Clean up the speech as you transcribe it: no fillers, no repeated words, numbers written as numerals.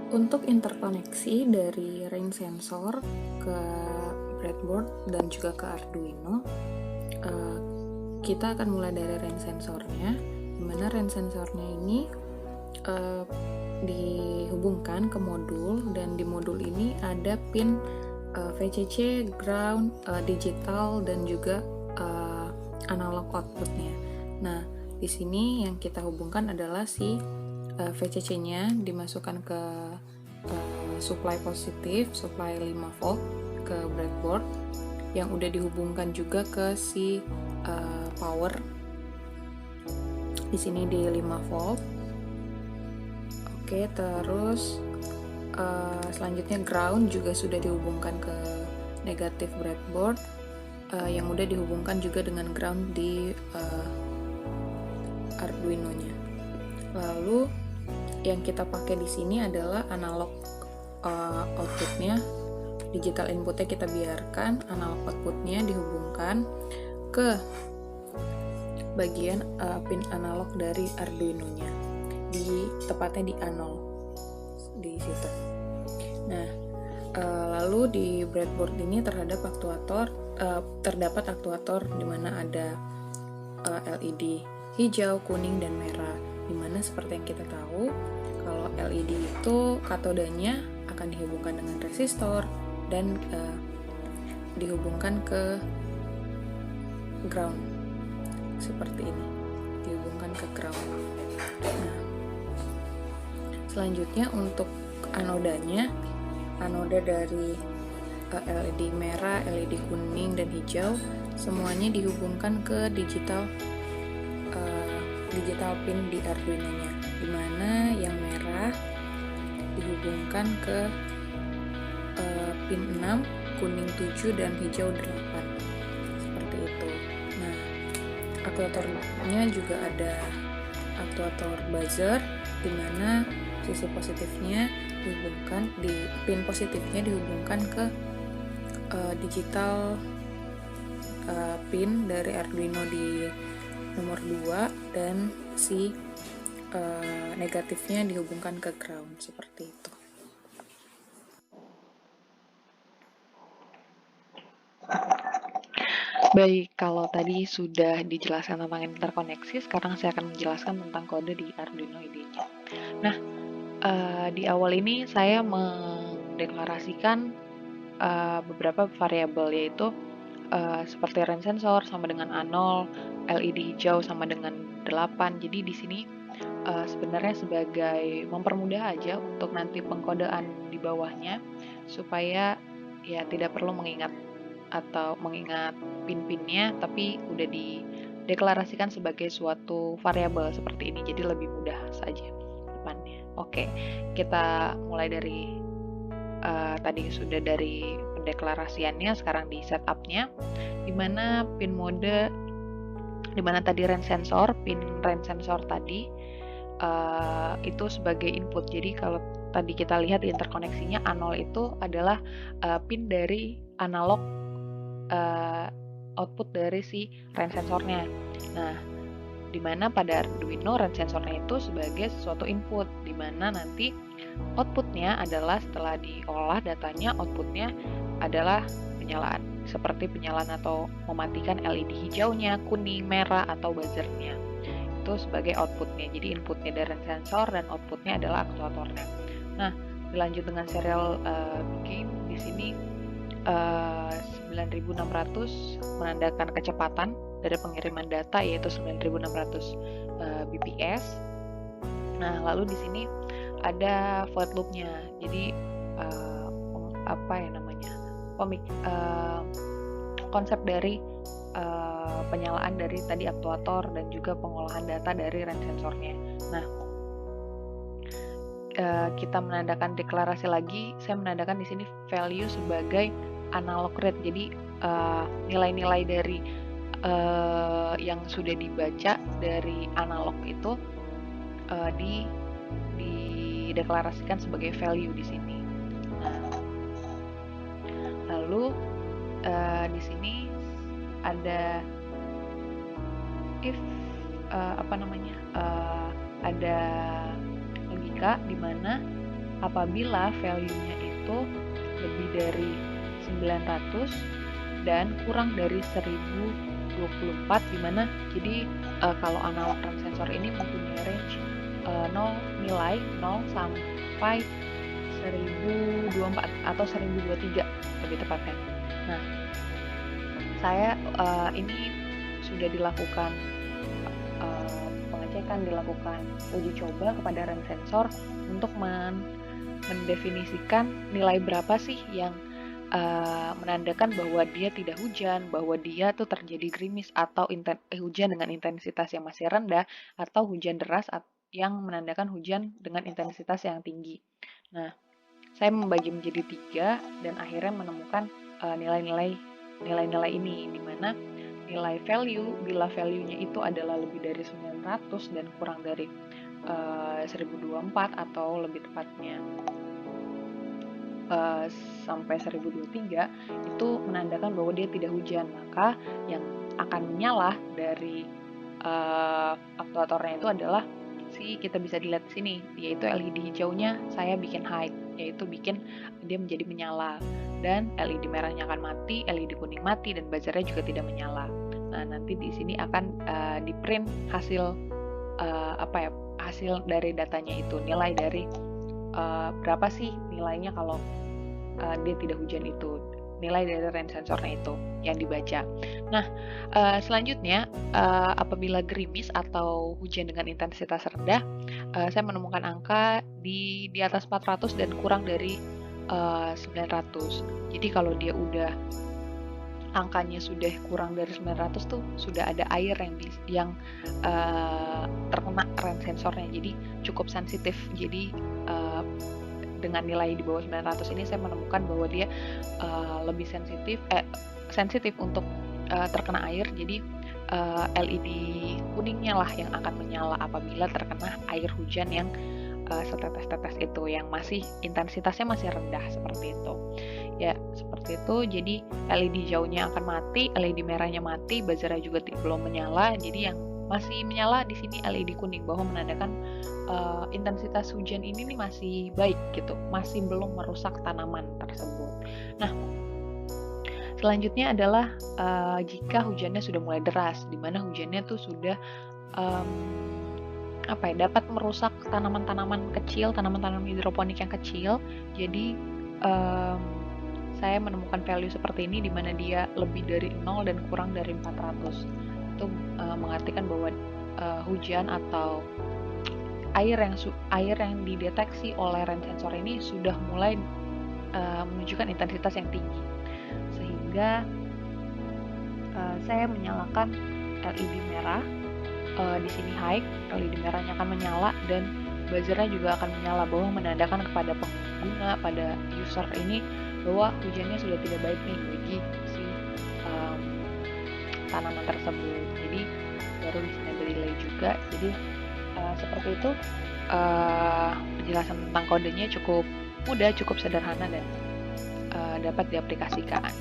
Untuk interkoneksi dari range sensor ke breadboard dan juga ke Arduino, kita akan mulai dari range sensornya, dimana range sensornya ini dihubungkan ke modul, dan di modul ini ada pin VCC, ground, digital, dan juga analog outputnya. Nah, di sini yang kita hubungkan adalah si VCC-nya dimasukkan ke supply positif, supply 5 volt ke breadboard, yang udah dihubungkan juga ke si power di sini di 5 volt. Oke, terus selanjutnya ground juga sudah dihubungkan ke negatif breadboard, yang udah dihubungkan juga dengan ground di Arduino-nya. Lalu yang kita pakai di sini adalah analog outputnya, digital inputnya kita biarkan, analog outputnya dihubungkan ke bagian pin analog dari Arduino-nya, tepatnya di A0 di situ. Nah, lalu di breadboard ini terdapat aktuator di mana ada LED hijau, kuning, dan merah. Dimana seperti yang kita tahu, kalau LED itu katodanya akan dihubungkan dengan resistor dan dihubungkan ke ground seperti ini, dihubungkan ke ground. Nah, selanjutnya untuk anodanya, anoda dari LED merah, LED kuning, dan hijau semuanya dihubungkan ke digital pin di Arduino-nya, dimana yang merah dihubungkan ke pin 6, kuning 7, dan hijau 8, seperti itu. Nah, aktuatornya juga ada aktuator buzzer, dimana sisi positifnya dihubungkan, di pin positifnya dihubungkan ke digital pin dari Arduino di nomor 2, dan si negatifnya dihubungkan ke ground, seperti itu. Baik, kalau tadi sudah dijelaskan tentang interkoneksi, sekarang saya akan menjelaskan tentang kode di Arduino IDE-nya. Nah, di awal ini saya mendeklarasikan beberapa variabel, yaitu seperti range sensor sama dengan A0, LED hijau sama dengan 8. Jadi di sini sebenarnya sebagai mempermudah aja untuk nanti pengkodean di bawahnya, supaya ya tidak perlu mengingat pin-pinnya, tapi udah dideklarasikan sebagai suatu variabel seperti ini, jadi lebih mudah saja depannya. Oke, kita mulai dari tadi sudah dari pendeklarasiannya, sekarang di setupnya, dimana pin mode, dimana tadi range sensor, pin range sensor tadi itu sebagai input. Jadi kalau tadi kita lihat di interkoneksinya, A0 itu adalah pin dari analog output dari si range sensornya. Nah, dimana pada Arduino range sensornya itu sebagai suatu input, dimana nanti outputnya adalah setelah diolah datanya, outputnya adalah penyalaan, seperti penyalaan atau mematikan LED hijaunya, kuning, merah, atau buzzernya. Itu sebagai outputnya. Jadi inputnya dari range sensor dan outputnya adalah aktuatornya. Nah, dilanjut dengan serial begin, di sini 9600 menandakan kecepatan dari pengiriman data, yaitu 9600 bps. Nah, lalu di sini ada void loop-nya. Jadi konsep dari penyalaan dari tadi aktuator dan juga pengolahan data dari range sensornya. Nah, kita menandakan deklarasi lagi. Saya menandakan di sini value sebagai analog rate. Jadi nilai-nilai dari yang sudah dibaca dari analog itu dideklarasikan sebagai value di sini. Nah, lalu di sini ada if ada logika di mana apabila value-nya itu lebih dari 900 dan kurang dari 1024, dimana jadi kalau analog RAM sensor ini mempunyai range 0 sampai 1024 atau 1023 lebih tepatnya. Nah, saya ini sudah dilakukan pengecekan, dilakukan uji coba kepada RAM sensor untuk mendefinisikan nilai berapa sih yang menandakan bahwa dia tidak hujan, bahwa dia tuh terjadi gerimis atau hujan dengan intensitas yang masih rendah, atau hujan deras yang menandakan hujan dengan intensitas yang tinggi. Nah, saya membagi menjadi 3 dan akhirnya menemukan nilai-nilai ini, di mana nilai value, bila value-nya itu adalah lebih dari 900 dan kurang dari 1024 atau lebih tepatnya sampai 1023, itu menandakan bahwa dia tidak hujan. Maka yang akan menyala dari aktuatornya itu adalah kita bisa dilihat di sini, yaitu LED hijaunya saya bikin high, yaitu bikin dia menjadi menyala, dan LED merahnya akan mati, LED kuning mati, dan buzzernya juga tidak menyala. Nah, nanti di sini akan di print hasil hasil dari datanya itu, nilai dari berapa sih nilainya kalau dia tidak hujan itu, nilai dari range sensornya itu yang dibaca. Nah, selanjutnya apabila gerimis atau hujan dengan intensitas rendah, saya menemukan angka di atas 400 dan kurang dari 900. Jadi kalau dia udah angkanya sudah kurang dari 900 tuh sudah ada air yang terkena range sensornya, jadi cukup sensitif. Jadi dengan nilai di bawah 900 ini saya menemukan bahwa dia lebih sensitif untuk terkena air. Jadi LED kuningnya lah yang akan menyala apabila terkena air hujan yang setetes-tetes itu, yang masih intensitasnya masih rendah, seperti itu. Ya, seperti itu. Jadi LED hijaunya akan mati, LED merahnya mati, buzzernya juga belum menyala. Jadi yang masih menyala di sini LED kuning, bahwa menandakan intensitas hujan ini nih masih baik gitu, masih belum merusak tanaman tersebut. Nah, selanjutnya adalah jika hujannya sudah mulai deras, di mana hujannya tuh sudah dapat merusak tanaman-tanaman kecil, tanaman-tanaman hidroponik yang kecil. Jadi saya menemukan value seperti ini, di mana dia lebih dari 0 dan kurang dari 400. Itu mengartikan bahwa hujan atau air yang dideteksi oleh range sensor ini sudah mulai menunjukkan intensitas yang tinggi, sehingga saya menyalakan LED merah di sini high, LED merahnya akan menyala dan buzzernya juga akan menyala, bahwa menandakan kepada pengguna, pada user ini, bahwa hujannya sudah tidak baik nih bagi si tanaman tersebut. Jadi baru di sini ada delay juga. Jadi seperti itu, penjelasan tentang kodenya cukup mudah, cukup sederhana, dan dapat diaplikasikan.